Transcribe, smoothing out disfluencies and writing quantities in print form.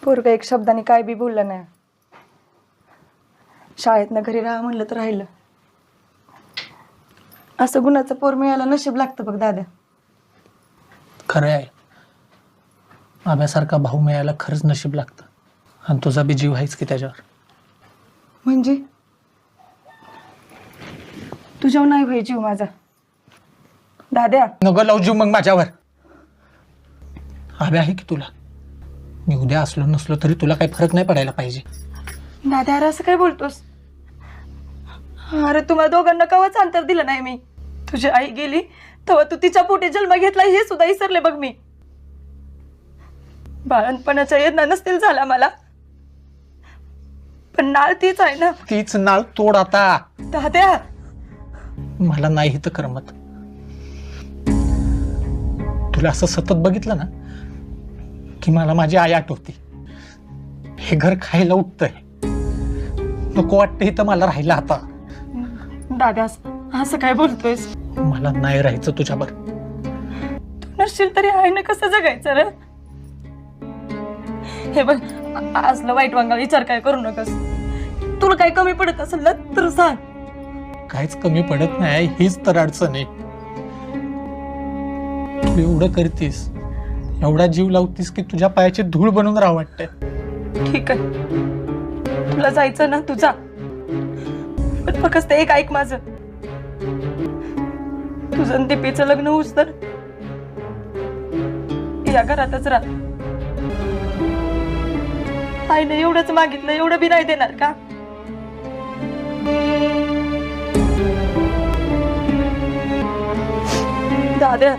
पोरगा एक शब्दाने काय बी बोलला नाही. शाळेतनं घरी राहा म्हणलं तर राहिलं. असं गुणाचं पोर मिळायला नशीब लागतं बघ दादा. खरं आहे, आम्यासारखा भाऊ मिळायला खरंच नशीब लागतं. आणि तुझा बी जीव आहेच की त्याच्यावर. म्हणजे तुझ्यावर नाही भाई जीव माझा दाद्या. नको लावू जीव मग माझ्यावर. आम्या आहे की तुला. मी उद्या असलो नसलो तरी तुला काही फरक नाही पडायला पाहिजे. दादा अरे असं काय बोलतोस? अरे तुम्हाला दोघांना कवाच अंतर दिलं नाही मी. तुझी आई गेली तेव्हा तू तिच्या पोटी जन्म घेतला हे सुद्धा विसरले बघ मी. बाळणपणाच्या येदना नसतील झाला मला, पण नाळ तीच आहे ना. तीच नाळ तोड आता. दाद्या मला नाही तर करमत. तुला असं सतत बघितलं ना की मला माझी आई आठवते. हे घर खायला उठतंय. नको वाटतं इथं मला राहिलं आता. दादा असं काय बोलतोयस? मला नाही राहायचं तुझ्यावर. तू नसशील तरी आहे ना कसं जगायचं रे? हे बघ असलं वाईट वांगा विचार काय करू नकस. तुला काय कमी पडत असेल ना तर सांग. काहीच कमी पडत नाही, हीच तर अडचण आहे. तू एवढं करतीस, एवढा जीव लावतीस की तुझ्या पायाची धूळ बनून राहा वाटतंय. ठीक आहे, तुला जायचं ना तुझा, पण फक्त एक ऐक माझं. तुझं दीपीचं लग्न होऊस तर या घरातच राहा. आईने एवढंच मागितलं, एवढं बी नाही देणार का? दादा